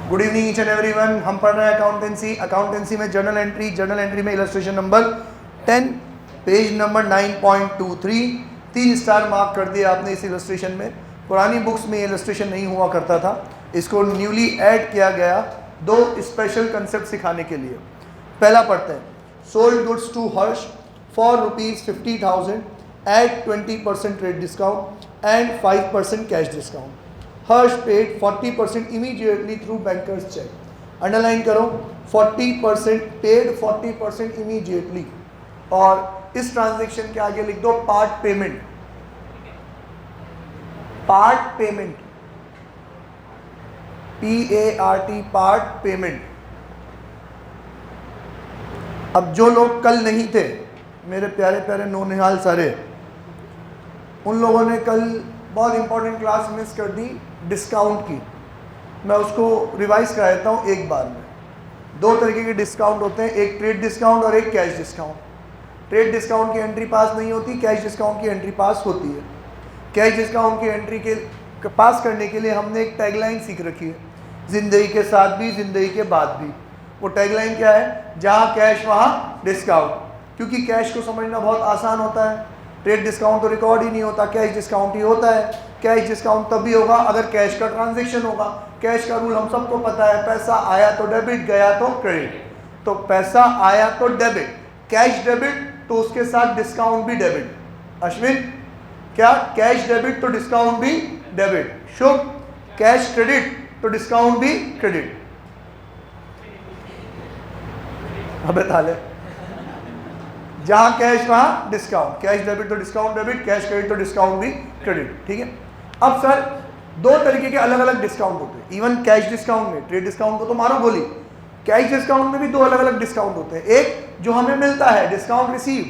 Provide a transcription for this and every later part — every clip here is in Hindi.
Good evening each and everyone. हम पढ़ रहे हैं अकाउंटेंसी में जर्नल एंट्री में illustration number 10 page number 9.23। 3 star mark कर दिया आपने इस इलस्ट्रेशन में। पुरानी बुक्स में इलस्ट्रेशन नहीं हुआ करता था, इसको न्यूली ऐड किया गया 2 स्पेशल कंसेप्ट सिखाने के लिए। पहला पढ़ते हैं, sold goods to Harsh for ₹50,000 at 20% trade discount and 5% cash discount. Harsh paid 40% immediately through bankers cheque. Underline करो, 40% पेड, 40% इमीडिएटली। और इस ट्रांजैक्शन के आगे लिख दो part payment. Part payment, PART, part payment. अब जो लोग कल नहीं थे, मेरे प्यारे प्यारे नौनिहाल सारे, उन लोगों ने कल बहुत इंपॉर्टेंट क्लास मिस कर दी डिस्काउंट की। मैं उसको रिवाइज करा देता हूँ एक बार में। 2 तरीके के डिस्काउंट होते हैं, एक ट्रेड डिस्काउंट और एक कैश डिस्काउंट। ट्रेड डिस्काउंट की एंट्री पास नहीं होती, कैश डिस्काउंट की एंट्री पास होती है। कैश डिस्काउंट की एंट्री के पास करने के लिए हमने एक टैगलाइन सीख रखी है, ज़िंदगी के साथ भी ज़िंदगी के बाद भी। वो टैगलाइन क्या है? जहाँ कैश वहाँ डिस्काउंट। क्योंकि कैश को समझना बहुत आसान होता है, ट्रेड डिस्काउंट तो रिकॉर्ड ही नहीं होता, कैश डिस्काउंट ही होता है। कैश डिस्काउंट तभी होगा अगर कैश का ट्रांजैक्शन होगा। कैश का रूल हम सबको पता है, पैसा आया तो डेबिट, गया तो क्रेडिट। तो पैसा आया तो डेबिट, कैश डेबिट तो उसके साथ डिस्काउंट भी डेबिट। अश्विन, क्या कैश डेबिट तो डिस्काउंट भी डेबिट। शुभ, कैश क्रेडिट तो डिस्काउंट भी क्रेडिट। अबे ताले, जहाँ कैश वहाँ डिस्काउंट, कैश डेबिट तो डिस्काउंट डेबिट, कैश क्रेडिट तो डिस्काउंट भी क्रेडिट। ठीक है। अब सर 2 तरीके के अलग अलग डिस्काउंट होते हैं। इवन कैश डिस्काउंट में, ट्रेड डिस्काउंट को तो मारो गोली, कैश डिस्काउंट में भी 2 अलग अलग डिस्काउंट होते हैं। एक जो हमें मिलता है डिस्काउंट रिसीव,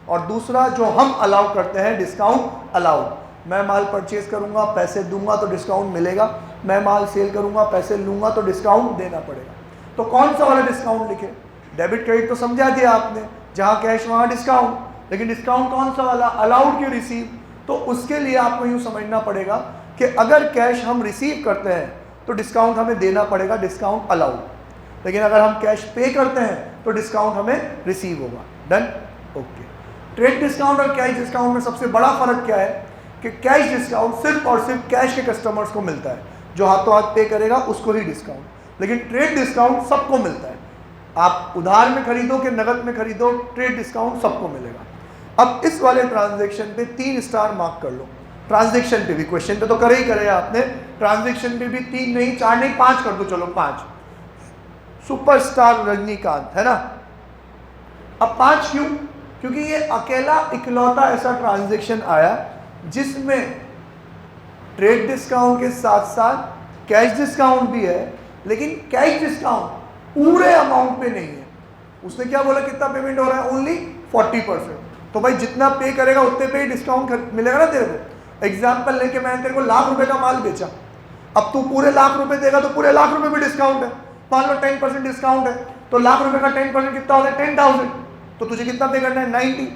और दूसरा जो हम अलाउ करते हैं डिस्काउंट अलाउड। मैं माल परचेज करूंगा, पैसे दूंगा तो डिस्काउंट मिलेगा। मैं माल सेल करूंगा, पैसे लूंगा तो डिस्काउंट देना पड़ेगा। तो कौन सा वाला डिस्काउंट लिखे? डेबिट क्रेडिट तो समझा दिया आपने, जहाँ कैश वहाँ डिस्काउंट। लेकिन डिस्काउंट कौन सा वाला? अलाउड क्यों रिसीव? तो उसके लिए आपको यूँ समझना पड़ेगा कि अगर कैश हम रिसीव करते हैं तो डिस्काउंट हमें देना पड़ेगा, डिस्काउंट अलाउड। लेकिन अगर हम कैश पे करते हैं तो डिस्काउंट हमें रिसीव होगा। डन? ओके। ट्रेड डिस्काउंट और कैश डिस्काउंट में सबसे बड़ा फर्क क्या है कि कैश डिस्काउंट सिर्फ और सिर्फ कैश के कस्टमर्स को मिलता है, जो हाथों हाथ पे करेगा उसको ही डिस्काउंट। लेकिन ट्रेड डिस्काउंट सबको मिलता है। आप उधार में खरीदो कि नगद में खरीदो, ट्रेड डिस्काउंट सबको मिलेगा। अब इस वाले ट्रांजैक्शन पे 3 स्टार मार्क कर लो। ट्रांजैक्शन पे भी, क्वेश्चन पे तो करे ही करे आपने, ट्रांजैक्शन पे भी 3 नहीं, 4 नहीं, 5 कर दो। चलो 5। सुपरस्टार रजनीकांत, है ना। अब 5 क्यों? क्योंकि ये अकेला इकलौता ऐसा ट्रांजैक्शन आया जिसमें ट्रेड डिस्काउंट के साथ साथ कैश डिस्काउंट भी है, लेकिन कैश डिस्काउंट पूरे अमाउंट पे नहीं है। उसने क्या बोला, कितना पेमेंट हो रहा है? ओनली 40%। तो भाई जितना पे करेगा उतने पे ही डिस्काउंट मिलेगा ना तेरे को। एग्जाम्पल लेके मैंने तेरे को ₹1,00,000 का माल बेचा, अब तू पूरे ₹1,00,000 देगा तो पूरे ₹1,00,000 भी डिस्काउंट है। मान लो 10% डिस्काउंट है, तो ₹1,00,000 का 10% कितना होता है? 10,000। तो तुझे कितना पे करना है? 90।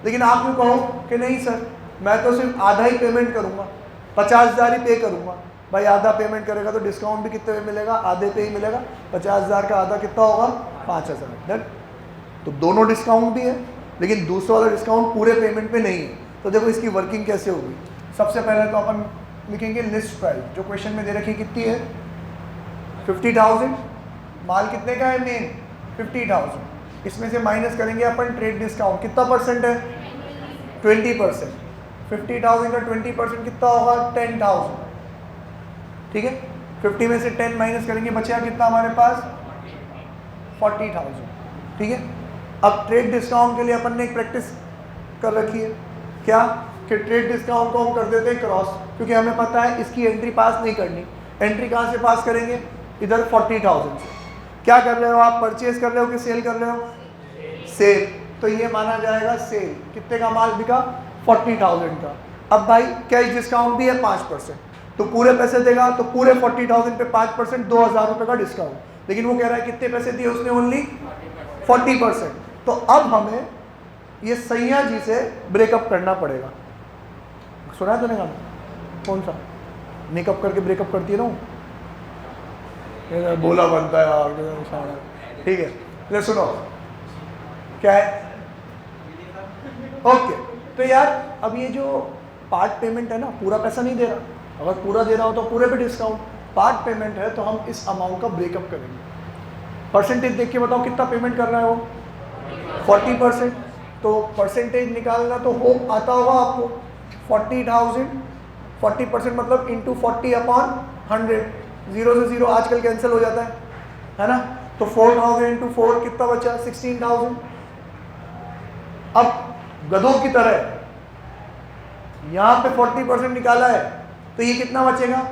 लेकिन आप यूँ कहो कि नहीं सर, मैं तो सिर्फ आधा ही पेमेंट करूँगा, 50,000 ही पे करूँगा। भाई आधा पेमेंट करेगा तो डिस्काउंट भी कितने में मिलेगा? आधे पे ही मिलेगा। 50,000 का आधा कितना होगा? 5,000। डन? तो दोनों डिस्काउंट भी है, लेकिन दूसरा वाला डिस्काउंट पूरे पेमेंट पे नहीं है। तो देखो इसकी वर्किंग कैसे होगी। सबसे पहले तो अपन लिखेंगे लिस्ट प्राइस, जो क्वेश्चन में दे रखी कितनी है? 50,000। माल कितने का है? मेन 50,000। इसमें से माइनस करेंगे अपन ट्रेड डिस्काउंट, कितना परसेंट है? 20%। 50,000 का 20% कितना होगा? 10,000। ठीक है। 50 में से 10 माइनस करेंगे, बचेगा कितना हमारे पास? 40,000। ठीक है। अब ट्रेड डिस्काउंट के लिए अपन ने एक प्रैक्टिस कर रखी है, क्या? कि ट्रेड डिस्काउंट को हम कर देते हैं क्रॉस, क्योंकि हमें पता है इसकी एंट्री पास नहीं करनी। एंट्री कहाँ से पास करेंगे? इधर 40,000 से। क्या कर रहे हो आप? परचेज कर रहे हो कि सेल कर रहे हो? सेल। तो ये माना जाएगा सेल। कितने का माल बिका? 40,000 का। अब भाई कैश डिस्काउंट भी है 5%, तो पूरे पैसे देगा तो पूरे 40,000 पे 5%, ₹2,000 का डिस्काउंट। लेकिन वो कह रहा है कितने पैसे दिए उसने? ओनली 40%। तो अब हमें ये सैया जी से ब्रेकअप करना पड़ेगा। सुना है तूने गाना? कौन सा? मेकअप करके ब्रेकअप करती रहूं? बोला बनता है यार, ठीक है। ले सुनो क्या है, ओके। तो यार अब ये जो पार्ट पेमेंट है ना, पूरा पैसा नहीं दे रहा, अगर पूरा दे रहा हो तो पूरे पे डिस्काउंट, पार्ट पेमेंट है तो हम इस अमाउंट का ब्रेकअप करेंगे। परसेंटेज देख के बताओ कितना पेमेंट कर रहा है वो, 40%। तो परसेंटेज निकालना तो हो आता होगा आपको, 40,000, 40% मतलब इंटू 40/100, 0 से 0 आजकल कैंसिल हो जाता है ना। तो 4,000 इंटू 4 कितना बचा, 16,000। अब गधों की तरह यहाँ पे 40% निकाला है तो ये कितना बचेगा,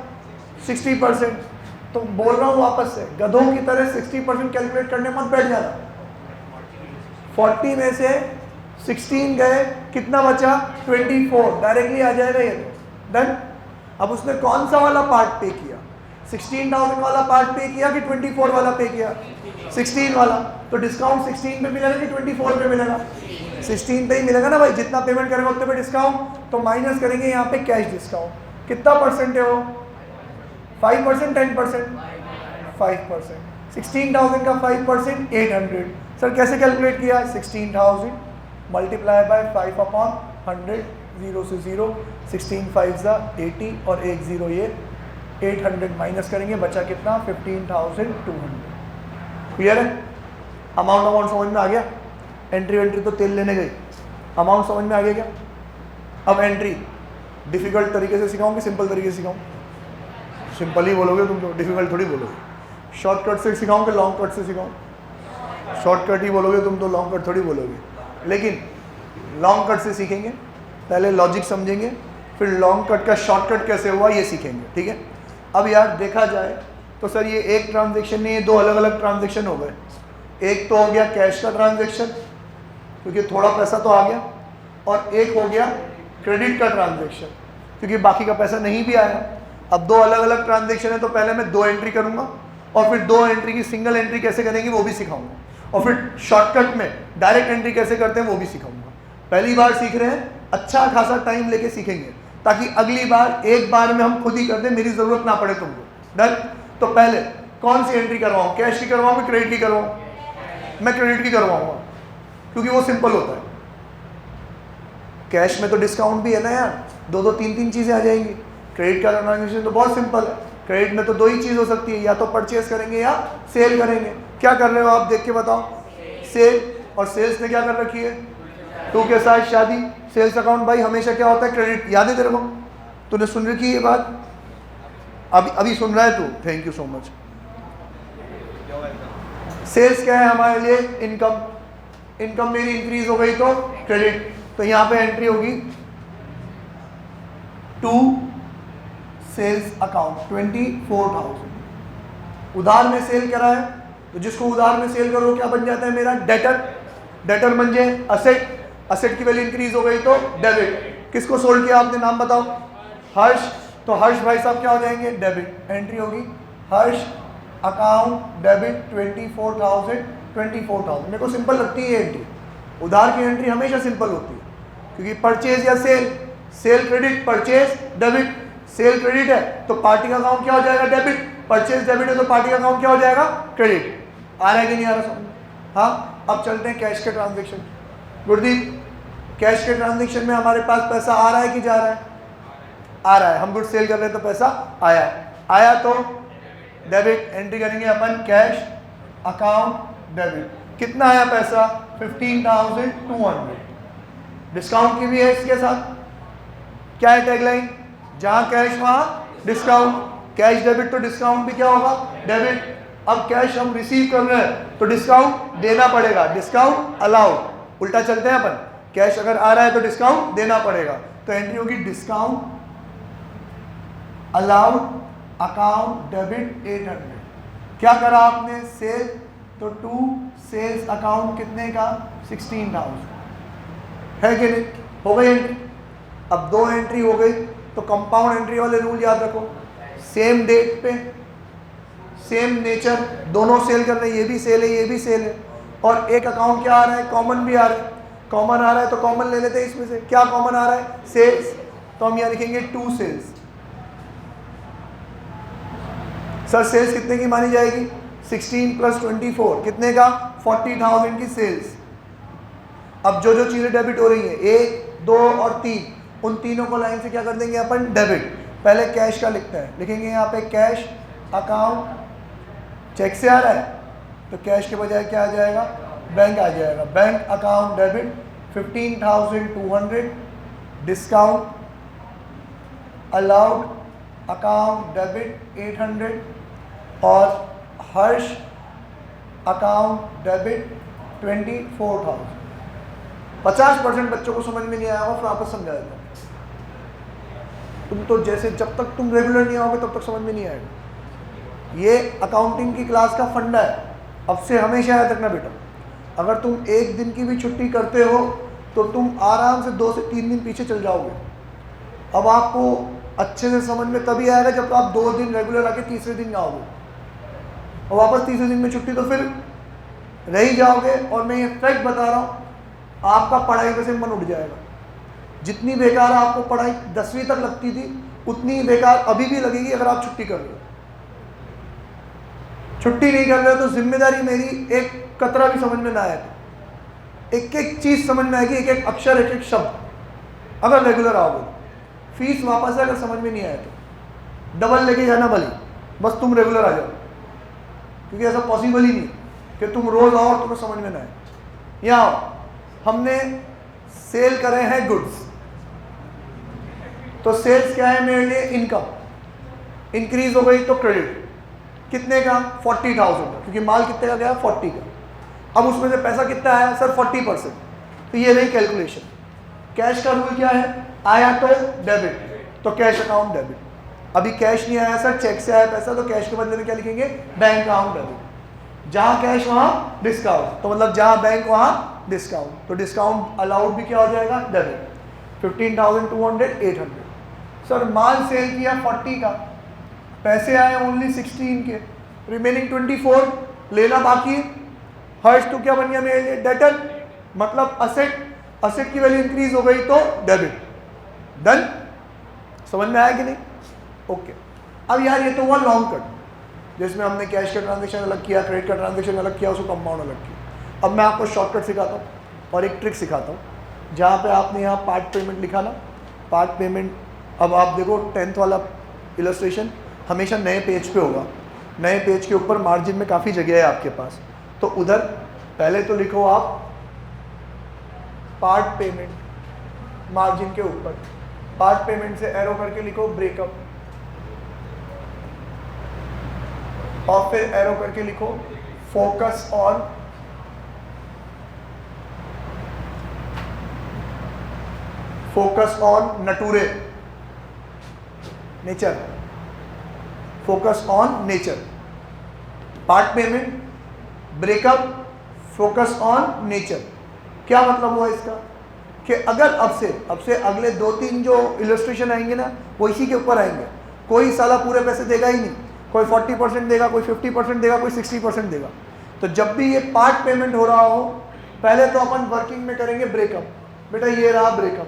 60%। तो बोल रहा हूँ वापस से, गधों की तरह 60% कैलकुलेट करने मत बैठ जाना। 40 में से 16 गए, कितना बचा, 24, डायरेक्टली आ जाएगा ये तो डन। अब उसने कौन सा वाला पार्ट पे किया, 16,000 वाला पार्ट पे किया कि 24 वाला पे किया, 16 वाला। तो डिस्काउंट 16 पे मिलेगा कि 24 पे मिलेगा, 16 पे ही मिलेगा ना भाई, जितना पेमेंट करेगा उतने पे डिस्काउंट। तो माइनस करेंगे यहाँ पे कैश डिस्काउंट, कितना परसेंट है वो, 5%, 10%, 5%। 16,000 का 5% 800। सर कैसे कैलकुलेट किया, 16,000 मल्टीप्लाई बाय 5/100, 0 से 0, 16 5 80 और 1 0 ये 800 माइनस करेंगे, बचा कितना, 15,200। क्लियर है, अमाउंट समझ में आ गया। एंट्री तो तेल लेने गई, अमाउंट समझ में आ गया क्या। अब एंट्री डिफिकल्ट तरीके से सिखाऊं कि सिंपल तरीके से सिखाऊं, सिंपल ही बोलोगे तुम तो, डिफिकल्ट थोड़ी बोलोगे। शॉर्टकट से सिखाऊं कि लॉन्ग कट से सिखाऊं, शॉर्टकट ही बोलोगे तुम तो, लॉन्ग कट थोड़ी बोलोगे। लेकिन लॉन्ग कट से सीखेंगे, पहले लॉजिक समझेंगे, फिर लॉन्ग कट का शॉर्टकट कैसे हुआ ये सीखेंगे, ठीक है। अब यार देखा जाए तो सर ये एक ट्रांजेक्शन नहीं, ये दो अलग अलग ट्रांजेक्शन हो गए। एक तो हो गया कैश का ट्रांजेक्शन क्योंकि थोड़ा पैसा तो आ गया, और एक हो गया क्रेडिट का ट्रांजेक्शन क्योंकि बाकी का पैसा नहीं भी आया। अब दो अलग अलग ट्रांजेक्शन है तो पहले मैं 2 एंट्री करूंगा और फिर 2 एंट्री की सिंगल एंट्री कैसे करेंगे वो भी सिखाऊंगा, और फिर शॉर्टकट में डायरेक्ट एंट्री कैसे करते हैं वो भी सिखाऊंगा। पहली बार सीख रहे हैं, अच्छा खासा टाइम लेके सीखेंगे ताकि अगली बार एक बार में हम खुद ही कर दें, मेरी जरूरत ना पड़े तुमको। डन। तो पहले कौन सी एंट्री करवाऊं, कैश की करवाऊं कि क्रेडिट की करवाऊं, मैं क्रेडिट की करवाऊंगा क्योंकि वो सिंपल होता है। कैश में तो डिस्काउंट भी है ना यार, 2 3 चीजें आ जाएंगी। क्रेडिट का ट्रांजेक्शन तो बहुत सिंपल है, क्रेडिट में तो 2 ही चीज हो सकती है, या तो परचेस करेंगे या सेल करेंगे। क्या कर रहे हो आप देख के बताओ, सेल, और सेल्स ने क्या कर रखी है, 2 के साथ शादी। सेल्स अकाउंट भाई हमेशा क्या होता है, क्रेडिट। याद है तेरे को, तूने सुन रखी है ये बात, अभी सुन रहा है तू, thank you so much. Sales क्या है हमारे लिए, इनकम। इनकम मेरी इंक्रीज हो गई तो क्रेडिट, तो यहां पे एंट्री होगी टू सेल्स अकाउंट 24,000। उधार में सेल करा है तो जिसको उधार में सेल करो क्या बन जाता है मेरा, डेटर। डेटर बन जाए असेट, असेट की वैल्यू इंक्रीज हो गई तो डेबिट। किसको सोल्ड किया आपने, नाम बताओ, हर्ष। तो हर्ष भाई साहब क्या हो जाएंगे, डेबिट। एंट्री होगी हर्ष अकाउंट डेबिट 24,000। मेरे को सिंपल लगती है एंट्री, उधार की एंट्री हमेशा सिंपल होती है क्योंकि परचेज या sale, sale credit, purchase debit. Sale credit है तो पार्टी का अकाउंट क्या हो जाएगा, डेबिट। परचेज डेबिट है तो पार्टी का अकाउंट क्या हो जाएगा, क्रेडिट। आ रहा है कि नहीं आ रहा समझ। हाँ, अब चलते हैं कैश के ट्रांजेक्शन। गुरदीप, कैश के ट्रांजेक्शन में हमारे पास पैसा आ रहा है कि जा रहा है, आ रहा है। हम गुड सेल कर रहे हैं तो पैसा आया है, आया तो डेबिट। एंट्री करेंगे अपन कैश अकाउंट डेबिट। कितना आया पैसा, 15,200। डिस्काउंट की भी है इसके साथ। क्या है टैगलाइन, जहां कैश वहां डिस्काउंट। कैश डेबिट तो डिस्काउंट भी क्या होगा, डेबिट। अब कैश हम रिसीव कर रहे हैं तो डिस्काउंट देना पड़ेगा, डिस्काउंट अलाउड। उल्टा चलते हैं अपन, कैश अगर आ रहा है तो डिस्काउंट देना पड़ेगा। तो एंट्री होगी डिस्काउंट अलाउड अकाउंट डेबिट 800। क्या करा आपने, सेल, तो टू सेल्स अकाउंट कितने का, 16,000 है कि नहीं, हो गई एंट्री। अब 2 एंट्री हो गई तो कंपाउंड एंट्री वाले रूल याद रखो, सेम डेट पे सेम नेचर, दोनों सेल कर रहे हैं, ये भी सेल है ये भी सेल है, और एक अकाउंट क्या आ रहा है, कॉमन भी आ रहा है। कॉमन आ रहा है तो कॉमन ले लेते हैं इसमें से। क्या कॉमन आ रहा है, सेल्स, तो हम यहाँ लिखेंगे 2 सेल्स। सर सेल्स कितने की मानी जाएगी? 16 + 24 कितने का? 40,000 की सेल्स। अब जो जो चीज़ें डेबिट हो रही हैं 1, 2 और 3, उन तीनों को लाइन से क्या कर देंगे अपन? डेबिट। पहले कैश का लिखते हैं, लिखेंगे यहाँ पे कैश अकाउंट। चेक से आ रहा है तो कैश के बजाय क्या आ जाएगा? बैंक आ जाएगा। Bank account debit 15,200, discount allowed account debit 800 और हर्ष अकाउंट डेबिट 24,000। 50% बच्चों को समझ में नहीं आया होगा, फिर आपको समझा देता हूँ। तुम तो जैसे जब तक तुम रेगुलर नहीं आओगे तब तक समझ में नहीं आएगा। ये अकाउंटिंग की क्लास का फंडा है, अब से हमेशा याद रखना बेटा। अगर तुम एक दिन की भी छुट्टी करते हो तो तुम आराम से 2 से 3 दिन पीछे चल जाओगे। अब आपको अच्छे से समझ में तभी आएगा जब तो आप 2 दिन रेगुलर आके तीसरे दिन आओगे, और वापस तीसरे दिन में छुट्टी तो फिर रह ही जाओगे। और मैं ये फैक्ट बता रहा हूँ, आपका पढ़ाई पे से मन उठ जाएगा। जितनी बेकार आपको पढ़ाई 10वीं तक लगती थी उतनी बेकार अभी भी लगेगी अगर आप छुट्टी कर रहे हो। छुट्टी नहीं कर रहे हो तो जिम्मेदारी मेरी, एक कतरा भी समझ में ना आए तो एक एक चीज़ समझ में आएगी, एक एक अक्षर, एक एक शब्द। अगर रेगुलर आओगे फीस वापस है, अगर समझ में नहीं आया तो डबल लेके जाना भले, बस तुम रेगुलर आ जाओ, क्योंकि ऐसा पॉसिबल ही नहीं कि तुम रोज आओ और तुम्हें समझ में ना आए। यहाँ हमने सेल करे हैं गुड्स, तो सेल्स क्या है मेरे लिए? इनकम। इंक्रीज हो गई तो क्रेडिट कितने का? 40,000 का, क्योंकि माल कितने का गया? 40 का। अब उसमें से पैसा कितना आया सर? 40%। तो ये रही कैलकुलेशन। कैश का रूल क्या है? आया तो डेबिट, तो कैश अकाउंट डेबिट। अभी कैश नहीं आया सर, चेक से आया पैसा, तो कैश के बदले में क्या लिखेंगे? Bank account debit. जहाँ कैश वहाँ डिस्काउंट, तो मतलब जहाँ बैंक वहाँ डिस्काउंट, तो डिस्काउंट अलाउड भी क्या हो जाएगा? डेबिट। 15,200 800। सर माल सेल किया 40 का, पैसे आए ओनली 16 के, रिमेनिंग 24 लेना बाकी है। हर्ष तो क्या बन गया मेरे लिए? डेटर, मतलब असेट। असेट की वैल्यू इंक्रीज हो गई तो डेबिट। डन? समझ में आया कि नहीं? ओके। अब यार ये तो हुआ लॉन्ग कट, जिसमें हमने कैश का ट्रांजेक्शन अलग किया, क्रेडिट का ट्रांजेक्शन अलग किया, उसको कंपाउंड अलग किया। अब मैं आपको शॉर्टकट सिखाता हूँ और एक ट्रिक सिखाता हूँ, जहाँ पे आपने यहाँ पार्ट पेमेंट लिखा ना, पार्ट पेमेंट। अब आप देखो 10th वाला इलस्ट्रेशन हमेशा नए पेज पे होगा, नए पेज के ऊपर मार्जिन में काफ़ी जगह है आपके पास, तो उधर पहले तो लिखो आप पार्ट पेमेंट, मार्जिन के ऊपर पार्ट पेमेंट से एरो करके लिखो ब्रेकअप, और फिर एरो करके लिखो focus on nature, nature, focus on nature. Part payment, breakup, focus on nature. क्या मतलब हुआ इसका? कि अगर अब से अगले 2-3 जो इलस्ट्रेशन आएंगे ना, वो इसी के ऊपर आएंगे। कोई साला पूरे पैसे देगा ही नहीं, कोई 40% देगा, कोई 50% देगा, कोई 60% देगा। तो जब भी ये पार्ट पेमेंट हो रहा हो, पहले तो अपन वर्किंग में करेंगे ब्रेकअप। बेटा ये रहा ब्रेकअप,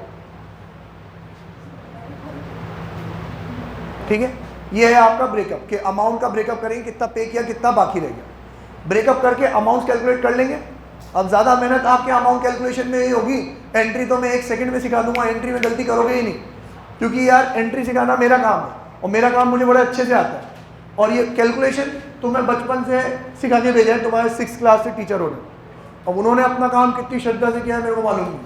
ठीक है, ये है आपका ब्रेकअप, के अमाउंट का ब्रेकअप करेंगे, कितना पे किया, कितना बाकी रह गया। ब्रेकअप करके अमाउंट कैलकुलेट कर लेंगे। अब ज़्यादा मेहनत आपके अमाउंट कैलकुलेशन में ही होगी, एंट्री तो मैं 1 सेकंड में सिखा दूंगा, एंट्री में गलती करोगे ही नहीं, क्योंकि यार एंट्री सिखाना मेरा काम है और मेरा काम मुझे बड़े अच्छे से आता है। और ये कैलकुलेशन तो मैं बचपन से सिखा के भेजा है, तुम्हारे 6th क्लास से टीचर हो रहे। अब उन्होंने अपना काम कितनी श्रद्धा से किया है मेरे को मालूम नहीं।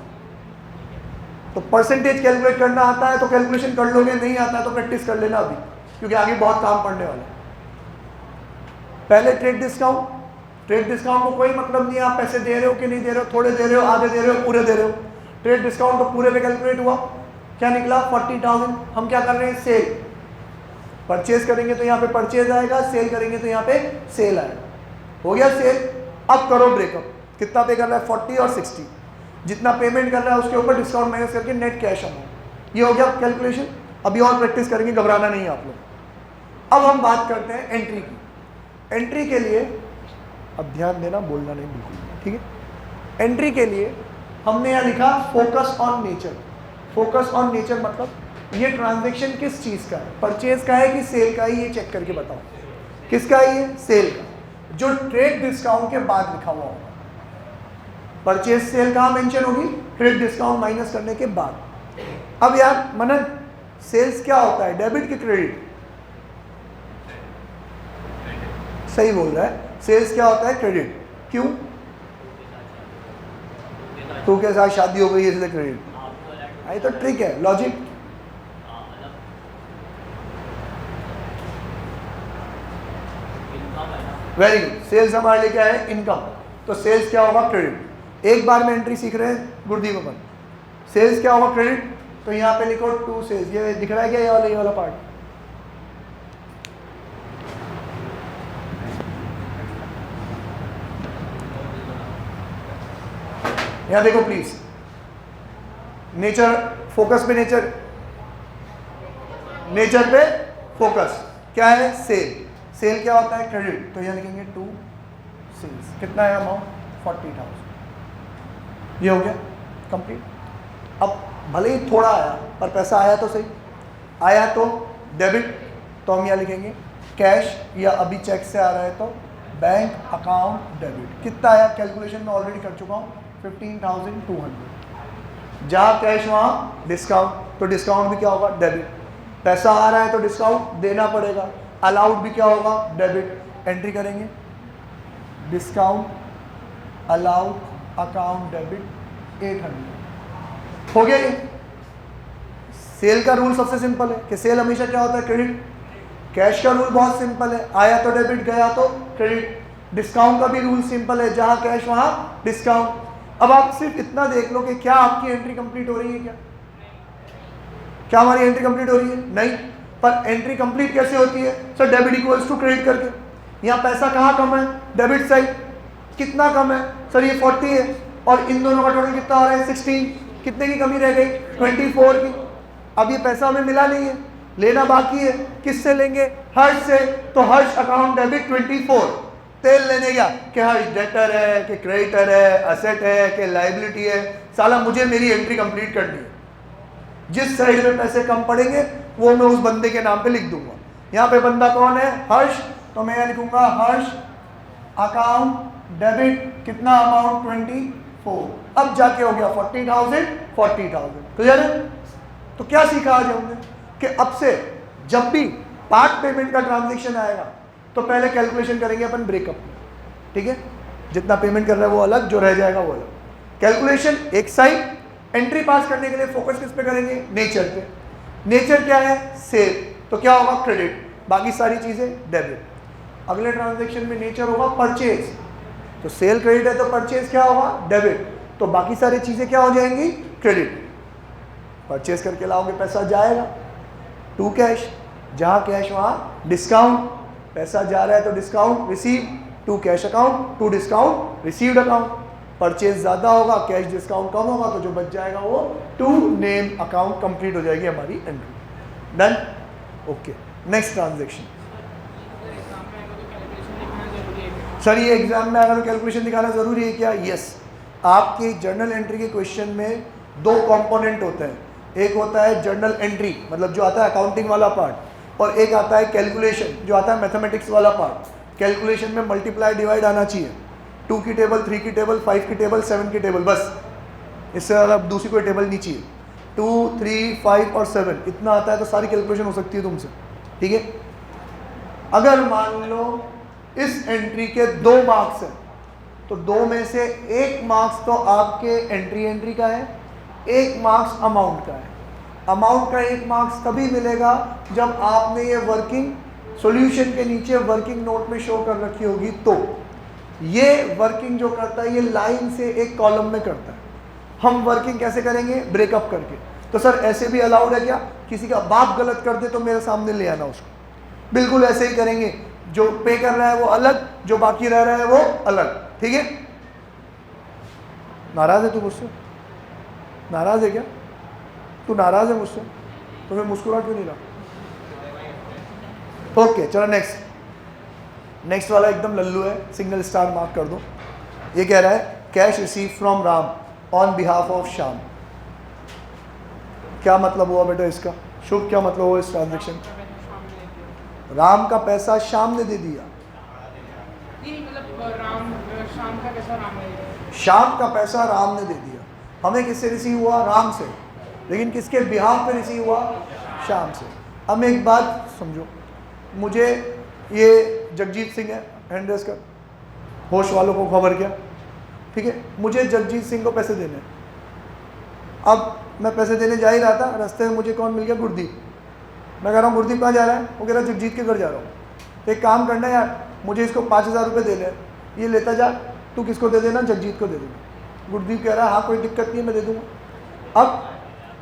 तो परसेंटेज कैलकुलेट करना आता है तो कैलकुलेशन कर लोगे, नहीं आता है तो प्रैक्टिस कर लेना अभी, क्योंकि आगे बहुत काम पड़ने वाला है। पहले ट्रेड डिस्काउंट को कोई मतलब नहीं आप पैसे दे रहे हो कि नहीं दे रहे हो, थोड़े दे रहे हो, आधे दे रहे हो, पूरे दे रहे हो। ट्रेड डिस्काउंट तो पूरे पे कैलकुलेट हुआ, क्या निकला? 40,000। हम क्या कर रहे हैं? सेल। परचेज करेंगे तो यहाँ पे परचेज आएगा, सेल करेंगे तो यहाँ पे सेल आएगा। हो गया सेल। अब करो ब्रेकअप, कितना पे कर रहा है? 40 और 60। जितना पेमेंट कर रहा है उसके ऊपर डिस्काउंट माइनस करके नेट कैश अमाउंट। ये हो गया कैलकुलेशन। अभी और प्रैक्टिस करेंगे, घबराना नहीं है आप लोग। अब हम बात करते हैं एंट्री की। एंट्री के लिए अब ध्यान देना, बोलना नहीं बिल्कुल, ठीक है। एंट्री के लिए हमने यहाँ लिखा focus on nature. Focus on nature मतलब ये ट्रांजैक्शन किस चीज़ का है, परचेज का है कि सेल का है, ये चेक करके बताओ। किसका है ये? सेल का, जो ट्रेड डिस्काउंट के बाद लिखा हुआ होगा। परचेज सेल कहाँ मेंशन होगी? ट्रेड डिस्काउंट माइनस करने के बाद। अब यार मनन, सेल्स क्या होता है, डेबिट की क्रेडिट? सही बोल रहा है, सेल्स क्या होता है? क्रेडिट। क्यों? तू के साथ शादी हो गई है इसलिए क्रेडिट। ये तो ट्रिक है, लॉजिक। Very good. सेल्स हमारे लिए क्या है? इनकम। तो सेल्स क्या होगा? क्रेडिट। एक बार में एंट्री सीख रहे हैं गुरुदीप अपन। सेल्स क्या होगा? क्रेडिट। तो यहाँ पे लिखो टू सेल्स। ये दिख रहा है क्या ये वाला पार्ट? यहाँ देखो प्लीज, नेचर फोकस पे, नेचर पे फोकस। क्या है? सेल। सेल क्या होता है? क्रेडिट। तो यहाँ लिखेंगे टू सेल्स। कितना है अमाउंट? 40,000। ये हो गया कंप्लीट। अब भले ही थोड़ा आया पर पैसा आया तो सही। आया तो डेबिट, तो हम यहाँ लिखेंगे कैश, या अभी चेक से आ रहा है तो बैंक अकाउंट डेबिट। कितना आया? कैलकुलेशन में ऑलरेडी कर चुका हूँ, 15,200। जहाँ कैश वहाँ डिस्काउंट, तो डिस्काउंट भी क्या होगा? डेबिट। पैसा आ रहा है तो डिस्काउंट देना पड़ेगा। अलाउड भी क्या होगा? डेबिट। एंट्री करेंगे डिस्काउंट अलाउड अकाउंट डेबिट 800। हो गया ये। सेल का रूल सबसे सिंपल है कि सेल हमेशा क्या होता है? क्रेडिट। कैश का रूल बहुत सिंपल है, आया तो डेबिट, गया तो क्रेडिट। डिस्काउंट का भी रूल सिंपल है, जहां कैश वहां डिस्काउंट। अब आप सिर्फ इतना देख लो कि क्या आपकी एंट्री कंप्लीट हो रही है? क्या हमारी एंट्री कंप्लीट हो रही है? नहीं। पर एंट्री कंप्लीट कैसे होती है? Sir debit equals to credit करके। यहाँ पैसा कहाँ कम है? Debit side. कितना कम है? सर ये 40 है, और इन दोनों का टोटल कितना आ रहा है? 16। कितने की कमी रह गई? 24 की। अब ये पैसा हमें मिला नहीं है, लेना बाकी है। किससे लेंगे? हर्ष से। तो हर्ष अकाउंट डेबिट 24। तेल लेने गया कि हर्ष डेटर है कि क्रेडिटर है, असेट है कि लाइबिलिटी है। साला मुझे मेरी एंट्री कंप्लीट करनी है। जिस साइड में पैसे कम पड़ेंगे वो मैं उस बंदे के नाम पे लिख दूंगा। यहाँ पे बंदा कौन है? हर्ष। तो मैं लिखूंगा हर्ष अकाउंट डेबिट, कितना अमाउंट? 24। अब जाके हो गया 40,000। क्लियर है? तो क्या सीखा आज हमने कि अब से जब भी पार्ट पेमेंट का ट्रांजैक्शन आएगा तो पहले कैलकुलेशन करेंगे अपन ब्रेकअप। ठीक है? जितना पेमेंट कर रहा है वो अलग, जो रह जाएगा वो अलग। कैलकुलेशन एक साइड। एंट्री पास करने के लिए फोकस किस पे करेंगे? नेचर पे। नेचर क्या है? सेल। तो क्या होगा? क्रेडिट। बाकी सारी चीजें डेबिट। अगले ट्रांजैक्शन में नेचर होगा परचेज। तो सेल क्रेडिट है तो परचेज क्या होगा? डेबिट। तो बाकी सारी चीजें क्या हो जाएंगी? क्रेडिट। परचेज करके लाओगे पैसा जाएगा टू कैश, जहां कैश वहां डिस्काउंट। पैसा जा रहा है तो discount receive to cash account, to discount received account. Purchase ज्यादा होगा, कैश डिस्काउंट कम होगा, तो जो बच जाएगा वो टू नेम अकाउंट। कंप्लीट हो जाएगी हमारी entry. Done? Okay. Next transaction. Sir ये एग्जाम में अगर कैलकुलेशन दिखाना जरूरी है क्या? यस। आपकी जर्नल एंट्री के क्वेश्चन में दो कंपोनेंट होते हैं। एक होता है जर्नल एंट्री, मतलब जो आता है अकाउंटिंग वाला पार्ट, और एक आता है कैलकुलेशन जो आता है मैथमेटिक्स वाला पार्ट। कैलकुलेशन में मल्टीप्लाई डिवाइड आना चाहिए। 2 की टेबल, 3 की टेबल, 5 की टेबल, 7 की टेबल, बस। इससे ज़्यादा दूसरी कोई टेबल नहीं चाहिए। 2, 3, 5 और 7 इतना आता है तो सारी कैलकुलेशन हो सकती है तुमसे। ठीक है? अगर मान लो इस एंट्री के 2 मार्क्स हैं तो 2 में से 1 मार्क्स तो आपके एंट्री का है, 1 मार्क्स अमाउंट का है। अमाउंट का 1 मार्क्स तभी मिलेगा जब आपने ये वर्किंग सॉल्यूशन के नीचे वर्किंग नोट में शो कर रखी होगी। तो ये वर्किंग जो करता है ये लाइन से एक कॉलम में करता है। हम वर्किंग कैसे करेंगे? ब्रेकअप करके। तो सर ऐसे भी अलाउड है क्या? किसी का बाप गलत कर दे तो मेरे सामने ले आना उसको। बिल्कुल ऐसे ही करेंगे। जो पे कर रहा है वो अलग, जो बाकी रह रहा है वो अलग। ठीक है? नाराज है तू मुझसे? नाराज है क्या? तू नाराज है मुझसे? तो फिर मुस्कुरा क्यों नहीं रहा? ओके चलो नेक्स्ट वाला एकदम लल्लू है, सिंगल स्टार मार्क कर दो। ये कह रहा है cash receive from Ram on behalf of Shyam. क्या मतलब हुआ बेटा इसका? शुभ क्या मतलब हुआ इस ट्रांजेक्शन? राम का पैसा श्याम ने दे दिया। शाम का पैसा राम ने दिया। शाम का पैसा राम ने दे दिया। हमें किससे रिसीव हुआ? राम से। लेकिन किसके बिहाफ पे रिसीव हुआ? शाम से। अब एक बात समझो, मुझे ये जगजीत सिंह है, हैंड रेस कर, होश वालों को खबर क्या, ठीक है, मुझे जगजीत सिंह को पैसे देने। अब मैं पैसे देने जा ही रहा था, रास्ते में मुझे कौन मिल गया? गुरदीप। मैं कह रहा हूँ गुरदीप कहाँ जा रहा है? वो कह रहा है जगजीत के घर जा रहा हूँ। तो एक काम करना यार, मुझे इसको 5000 रुपये दे ले, ये लेता जा, तू किसको दे देना? जगजीत को दे देना। गुरदीप कह रहा है हाँ कोई दिक्कत नहीं है, मैं दे दूँगा। अब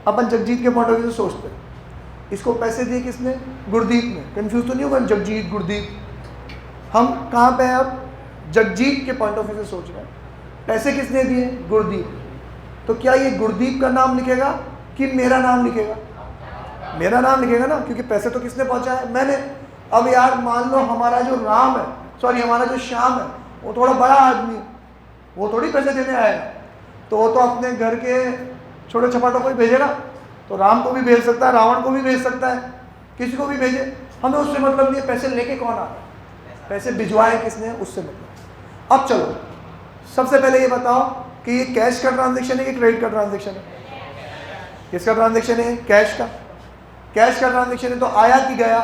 अपन जगजीत के पॉइंट ऑफ व्यू से सोचते हैं, इसको पैसे दिए किसने? गुरदीप ने। कंफ्यूज तो नहीं होगा जगजीत गुरदीप? हम कहाँ पे हैं अब? जगजीत के पॉइंट ऑफ व्यू से सोच रहे हैं। पैसे किसने दिए? गुरदीप। तो क्या ये गुरदीप का नाम लिखेगा कि मेरा नाम लिखेगा? मेरा नाम लिखेगा ना, क्योंकि पैसे तो किसने पहुंचाया? मैंने। अब यार मान लो हमारा जो राम है, सॉरी हमारा जो श्याम है, वो थोड़ा बड़ा आदमी है, वो थोड़ी पैसे देने आएगा, तो वो तो अपने घर के छोटे छपाटों को ही भेजेगा। तो राम को भी भेज सकता है, रावण को भी भेज सकता है, किसी को भी भेजे, हमें उससे मतलब नहीं है। पैसे लेके कौन आ रहा है? पैसे भिजवाए किसने? उससे मतलब। अब चलो सबसे पहले ये बताओ कि ये कैश का ट्रांजैक्शन है कि क्रेडिट का ट्रांजैक्शन है? किसका ट्रांजैक्शन है? कैश का। कैश का ट्रांजैक्शन है तो आया कि गया?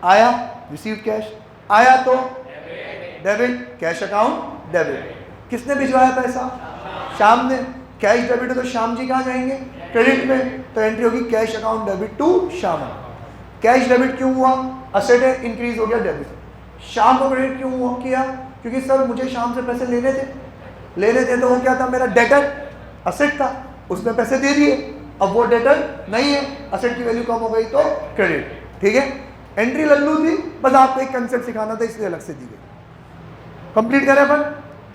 आया, रिसीव कैश। आया तो डेबिट, कैश अकाउंट डेबिट। किसने भिजवाया पैसा? श्याम ने। कैश डेबिट है तो श्याम जी कहाँ जाएंगे? क्रेडिट में। तो एंट्री होगी cash account debit to Shyam. Cash debit क्यों हुआ? असेट है, इंक्रीज हो गया डेबिट। श्याम को क्रेडिट क्यों हुआ किया? क्योंकि सर मुझे श्याम से पैसे लेने थे तो वो क्या था? मेरा डेटर, असेट था, उसने पैसे दे दिए। अब वो डेटर नहीं है, असेट की वैल्यू कम हो गई तो क्रेडिट। ठीक है, एंट्री लल्लू थी, बस आपको एक कंसेप्ट सिखाना था इसलिए अलग से दी गई। कंप्लीट करें अपन,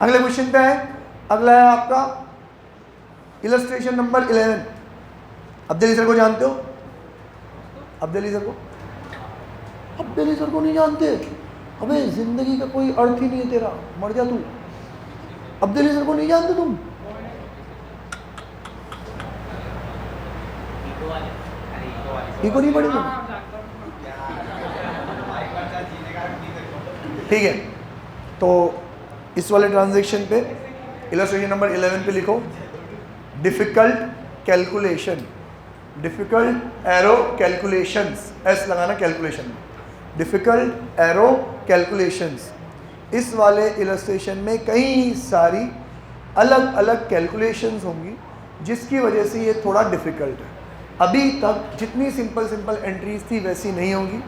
अगले क्वेश्चन पे आए। अगला है आपका इलस्ट्रेशन नंबर 11। अब्दुल सर को जानते हो? अब्दुल सर को? अब्दुल सर को नहीं जानते? अबे जिंदगी का कोई अर्थ ही नहीं है तेरा, मर जा तू। अब्दुल सर को नहीं जानते तुम? इको नहीं पढ़े तुम? ठीक है, तो इस वाले ट्रांजैक्शन पे इलस्ट्रेशन नंबर 11 पे लिखो difficult calculation, difficult arrow calculations, S लगाना कैलकुलेशन में, डिफिकल्ट एरो कैलकुलेशंस। इस वाले इलस्ट्रेशन में कई सारी अलग अलग कैलकुलेशंस होंगी जिसकी वजह से ये थोड़ा डिफिकल्ट है। अभी तक जितनी सिंपल एंट्रीज थी वैसी नहीं होंगी,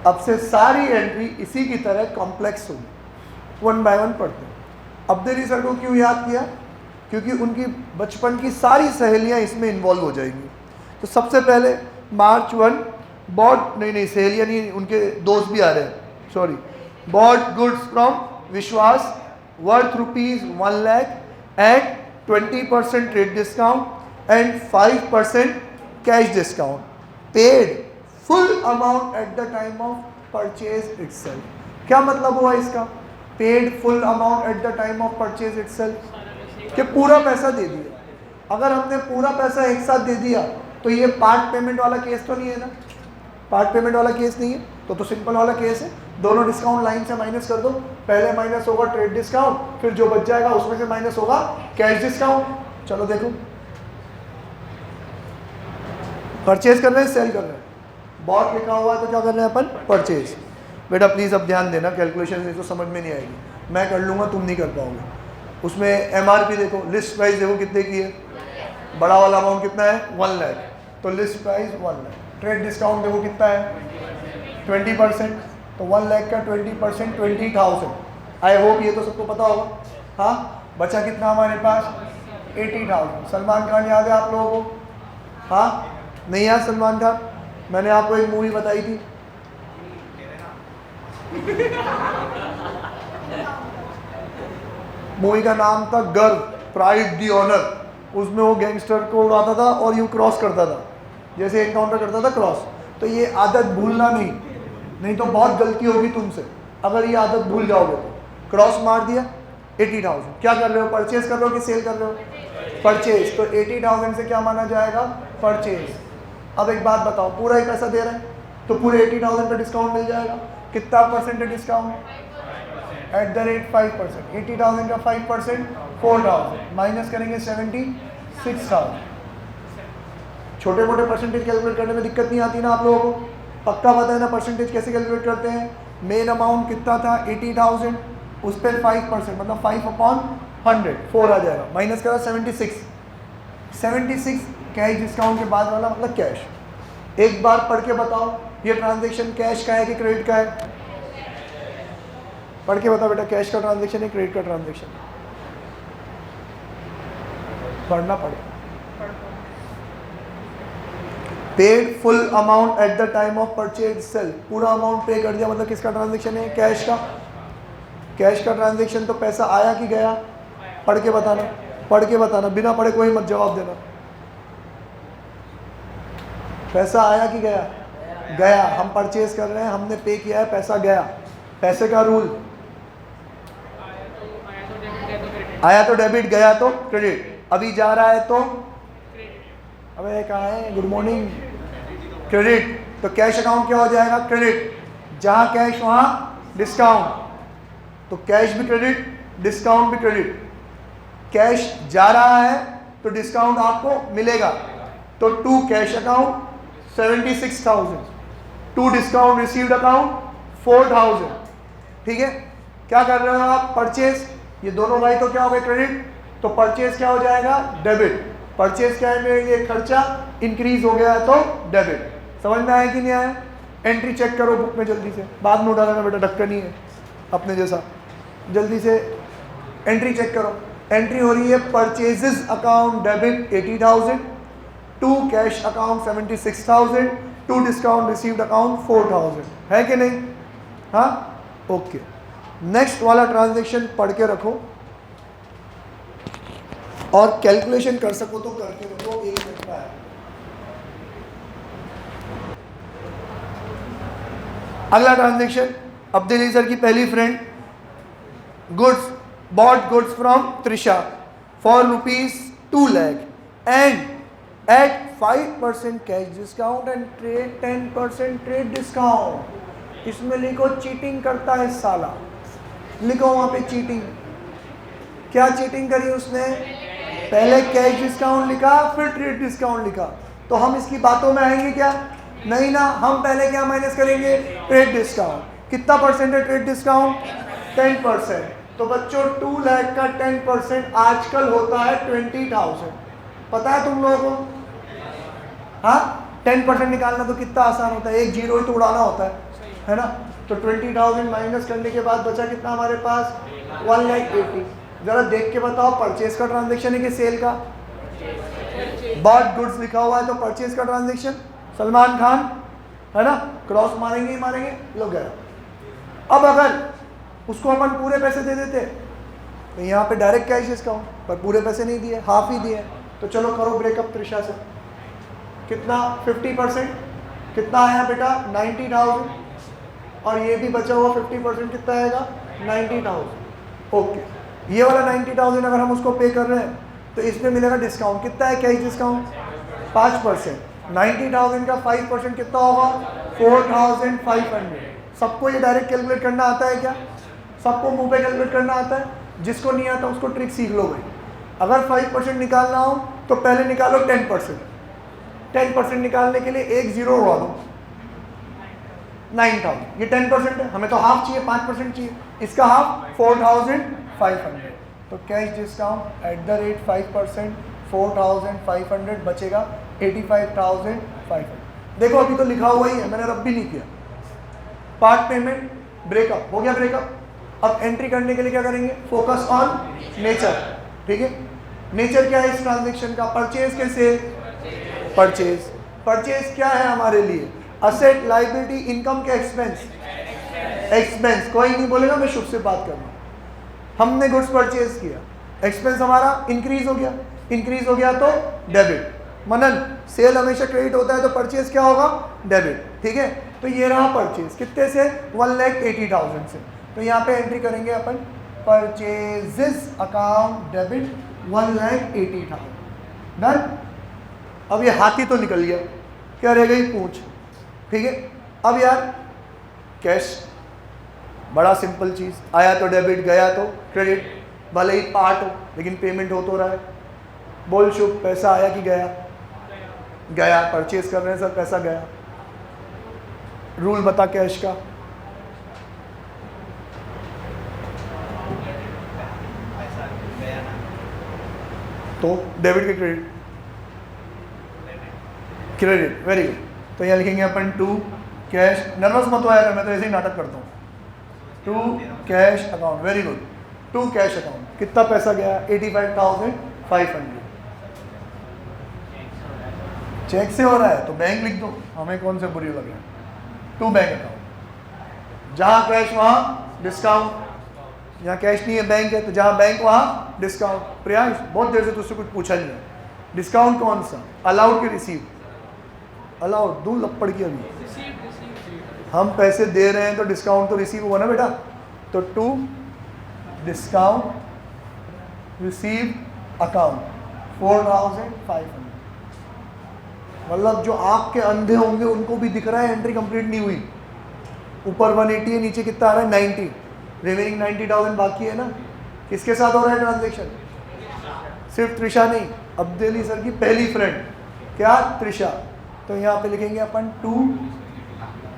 अब से सारी एंट्री इसी की तरह कॉम्प्लेक्स होगी। वन बाय वन पढ़ते हैं। अब्दुल सर को क्यों याद किया? क्योंकि उनकी बचपन की सारी सहेलियां इसमें इन्वॉल्व हो जाएंगी। तो सबसे पहले मार्च 1 बॉट, नहीं सहेलियां नहीं, उनके दोस्त भी आ रहे हैं, sorry, bought goods from Vishwas worth ₹1 lakh at 20% trade discount and 5% cash discount, paid full amount at the time of purchase itself. क्या मतलब हुआ इसका? Paid full amount at the time of purchase itself, कि पूरा पैसा दे दिया। अगर हमने पूरा पैसा एक साथ दे दिया तो ये पार्ट पेमेंट वाला केस तो नहीं है ना? पार्ट पेमेंट वाला केस नहीं है, तो सिंपल वाला केस है। दोनों डिस्काउंट लाइन से माइनस कर दो, पहले माइनस होगा ट्रेड डिस्काउंट, फिर जो बच जाएगा उसमें से माइनस होगा कैश डिस्काउंट। चलो देखो, परचेज कर रहे हैं, सेल कर रहे हैं, बॉट लिखा हुआ है तो क्या कर रहे हैं अपन? परचेज। बेटा प्लीज़ अब ध्यान देना, कैलकुलेशन नहीं तो समझ में नहीं आएगी, मैं कर लूँगा तुम नहीं कर पाओगे। उसमें एमआरपी देखो, लिस्ट प्राइस देखो कितने की है, बड़ा वाला अमाउंट कितना है? 1 लाख, तो list price 1 lakh. Trade discount देखो कितना है? 20%, तो 1 लाख का 20% 20,000। आई होप ये तो सबको पता होगा। हाँ, बचा कितना हमारे पास? 80,000। सलमान खान याद है आप लोगों को? हाँ, नहीं याद सलमान खान? मैंने आपको एक मूवी बताई थी, मूवी का नाम था गर्व, प्राइड दी ऑनर। उसमें वो गैंगस्टर को उड़ाता था और यूँ क्रॉस करता था, जैसे एनकाउंटर करता था क्रॉस। तो ये आदत भूलना नहीं तो बहुत गलती होगी तुमसे अगर ये आदत भूल जाओगे तो। क्रॉस मार दिया, 80,000। क्या कर रहे हो? परचेज कर रहे हो कि सेल कर रहे हो? परचेज। तो 80,000 से क्या माना जाएगा? परचेज। अब एक बात बताओ, पूरा ही पैसा दे रहे हैं तो पूरे 80,000 का डिस्काउंट मिल जाएगा। कितना परसेंटेज डिस्काउंट? @5%। 80,000 का 5% 4,000 माइनस करेंगे 76,000। छोटे मोटे परसेंटेज कैलकुलेट करने में दिक्कत नहीं आती ना आप लोगों को? पक्का पता है ना परसेंटेज कैसे कैलकुलेट करते हैं? मेन अमाउंट कितना था 80,000, उस पर 5% मतलब 5/100 4 आ जाएगा, माइनस करा 76 कैश डिस्काउंट के बाद वाला मतलब कैश। एक बार पढ़ के बताओ ये ट्रांजेक्शन कैश का है कि क्रेडिट का है? पढ़ के बताओ बेटा, कैश का ट्रांजेक्शन है क्रेडिट का ट्रांजेक्शन? पढ़ना पड़ेगा। Paid full amount at the time of purchase sale, पूरा अमाउंट पे कर दिया मतलब किसका ट्रांजेक्शन है? कैश का। कैश का ट्रांजेक्शन तो पैसा आया कि गया? पढ़ के बताना, पढ़ के बताना, बिना पढ़े कोई मत जवाब देना। पैसा आया कि गया? गया। हम परचेज कर रहे हैं, हमने पे किया है, पैसा गया। पैसे का रूल, आया तो डेबिट, गया तो क्रेडिट। अभी जा रहा है तो अबे कहाँ है? Good morning. क्रेडिट। तो कैश अकाउंट क्या हो जाएगा? क्रेडिट। जहाँ कैश वहाँ डिस्काउंट, तो कैश भी क्रेडिट, डिस्काउंट भी क्रेडिट। कैश जा रहा है तो डिस्काउंट आपको मिलेगा, तो to cash account 76,000, to discount received account 4,000। ठीक है, क्या कर रहे हो आप? परचेज। ये दोनों भाई तो क्या हो गए? क्रेडिट। तो परचेज क्या हो जाएगा? डेबिट। परचेज क्या है? मेरे लिए खर्चा इंक्रीज हो गया है तो डेबिट। समझ में आया कि नहीं आया? एंट्री चेक करो बुक में जल्दी से, बाद में उठा लेना बेटा, ढक्कन नहीं है अपने जैसा। जल्दी से एंट्री चेक करो। एंट्री हो रही है purchases account debit 80,000, to cash account 76,000, to discount received account 4,000। है कि नहीं? हाँ, ओके। नेक्स्ट वाला ट्रांजेक्शन पढ़ के रखो और कैलकुलेशन कर सको तो करके रखो, 1 मिनट का है। अगला ट्रांजेक्शन, अब्दुल अली सर की पहली friend, goods bought goods from Trisha for ₹2 lakh and at 5% cash discount and 10% trade discount. इसमें लिखो चीटिंग करता है साला, लिखो वहां पे चीटिंग। क्या चीटिंग करी उसने? पहले कैश डिस्काउंट लिखा फिर ट्रेड डिस्काउंट लिखा। तो हम इसकी बातों में आएंगे क्या? नहीं ना। हम पहले क्या माइनस करेंगे? Trade discount. कितना परसेंट है ट्रेड डिस्काउंट? 10%। तो बच्चों 2 लाख का 10% आजकल होता है 20,000। पता है तुम लोगों को? हाँ, 10% निकालना तो कितना आसान होता है, एक जीरो ही तो उड़ाना होता है ना? तो 20,000 माइनस करने के बाद बचा कितना हमारे पास? 1,80,000। जरा देख के बताओ परचेज का ट्रांजेक्शन है कि सेल का? बॉट गुड्स लिखा हुआ है तो परचेज का ट्रांजेक्शन। सलमान खान है ना, क्रॉस मारेंगे ही मारेंगे, लोग गए। अब अगर उसको अपन पूरे पैसे दे देते तो यहाँ पे डायरेक्ट कैश डिस्काउंट, पर पूरे पैसे नहीं दिए, हाफ ही दिए। तो चलो करो ब्रेकअप त्रिशा से। कितना? 50%। कितना आया बेटा? 90,000। और ये भी बचा हुआ 50% कितना आएगा? 90,000। ओके, ये वाला 90,000 अगर हम उसको पे कर रहे हैं तो इसमें मिलेगा डिस्काउंट। कितना है कैश डिस्काउंट? 5%। 90,000 का 5% कितना होगा? 4,500। सबको ये डायरेक्ट कैलकुलेट करना आता है क्या? सबको मुंह पे कैलकुलेट करना आता है? जिसको नहीं आता उसको ट्रिक सीख लो भाई। अगर 5% निकालना हो तो पहले निकालो 10%। 10% निकालने के लिए एक जीरो उड़ा दो, 9,000। ये 10% है, हमें तो हाफ चाहिए, 5% चाहिए। इसका हाफ 4,500। तो cash discount at the rate 5%, 4,500 बचेगा 85,500। देखो अभी तो लिखा हुआ ही है, मैंने रब भी नहीं किया। पार्ट पेमेंट ब्रेकअप हो गया। ब्रेकअप अब एंट्री करने के लिए क्या करेंगे? Focus on nature. ठीक है, नेचर क्या है इस ट्रांजेक्शन का? परचेज के सेल। परचेज। परचेज क्या है हमारे लिए? असेट, लायबिलिटी, इनकम के एक्सपेंस। एक्सपेंस कोई नहीं बोलेगा, मैं शुभ से बात कर रहा हूँ। हमने गुड्स परचेज किया, एक्सपेंस हमारा इंक्रीज हो गया। इंक्रीज हो गया तो डेबिट। मनन, सेल हमेशा क्रेडिट होता है तो परचेज क्या होगा? डेबिट। ठीक है, तो ये रहा परचेज। कितने से? 1,80,000 से। तो यहाँ पे एंट्री करेंगे अपन परचेजेस अकाउंट डेबिट 1,80,000। डन। अब ये हाथी तो निकल गया, क्या रह गई? पूंछ। ठीक है, अब यार कैश बड़ा सिंपल चीज़, आया तो डेबिट, गया तो क्रेडिट, भले ही पार्ट हो लेकिन पेमेंट हो तो रहा है। बोल शुभ, पैसा आया कि गया? गया। परचेज कर रहे हैं सर, पैसा गया। रूल बता कैश का। तो डेबिट के क्रेडिट, क्रेडिट, वेरी गुड। तो यहाँ लिखेंगे अपन टू कैश, नर्वस मत हो यार, मैं तो ऐसे ही नाटक करता हूँ। To cash account, very good. To cash account, कितना पैसा गया? 85,500। चेक से हो रहा है तो बैंक लिख दो, हमें कौन से बुरी लग रहा है। टू बैंक अकाउंट, जहाँ कैश वहाँ डिस्काउंट, यहाँ कैश नहीं है बैंक है, तो जहाँ बैंक वहाँ डिस्काउंट। प्रियांश बहुत देर से तुझसे कुछ पूछा नहीं है, डिस्काउंट कौन सा? अलाउड के रिसीव? अलाउड दूँ लपड़ की अभी, हम पैसे दे रहे हैं तो डिस्काउंट तो रिसीव हुआ ना बेटा। तो टू डिस्काउंट रिसीव अकाउंट 4,500। मतलब जो आँख के अंधे होंगे उनको भी दिख रहा है एंट्री कंप्लीट नहीं हुई। ऊपर 180 है, नीचे कितना आ रहा है? 90, रिमेनिंग 90,000 बाकी है ना। किसके साथ हो रहा है ट्रांजेक्शन? सिर्फ त्रिशा नहीं, अब्देली सर की पहली फ्रेंड, क्या? त्रिशा। तो यहाँ पे लिखेंगे अपन टू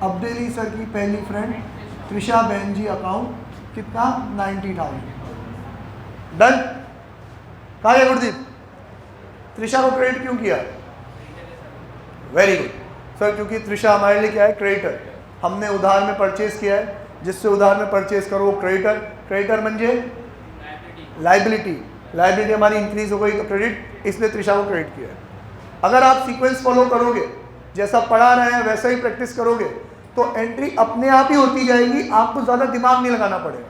अब्देली सर की पहली फ्रेंड त्रिशा बहन जी अकाउंट, कितना? 90,000। डन। कहाँ है गुरदीप? त्रिशा को क्रेडिट क्यों किया? वेरी गुड सर, क्योंकि त्रिशा हमारे लिए क्या है? क्रेडिटर। हमने उधार में परचेज किया है, जिससे उधार में परचेज करो वो क्रेडिटर। क्रेडिटर म्हणजे लाइबिलिटी, लाइबिलिटी हमारी इंक्रीज हो गई तो क्रेडिट, इसलिए त्रिशा को क्रेडिट किया है। अगर आप सीक्वेंस फॉलो करोगे, जैसा पढ़ा रहे हैं वैसा ही प्रैक्टिस करोगे, तो एंट्री अपने आप ही होती जाएगी, आपको ज़्यादा दिमाग नहीं लगाना पड़ेगा।